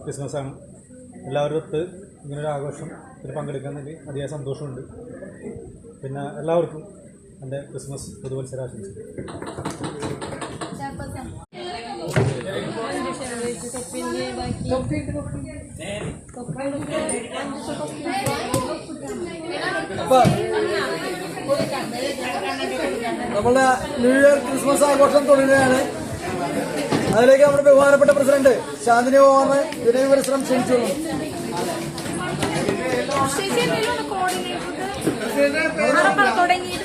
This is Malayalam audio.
ക്രിസ്മസാണ്. എല്ലാവരും ഒത്ത് ഇങ്ങനൊരു ആഘോഷത്തിൽ പങ്കെടുക്കുന്നതിൽ അതിയായ സന്തോഷമുണ്ട്. പിന്നെ എല്ലാവർക്കും എൻ്റെ ക്രിസ്മസ് പുതുവത്സരാശംസകൾ. നമ്മളുടെ ന്യൂ ഇയർ ക്രിസ്മസ് ആഘോഷം തുടരുകയാണ്. അതിലേക്ക് നമ്മുടെ ബഹുമാനപ്പെട്ട പ്രസിഡന്റ് ശാന്തിനി മോഹനെ വിനയ പരിശ്രമം ക്ഷണിച്ചോളൂ. തുടങ്ങിയിട്ട്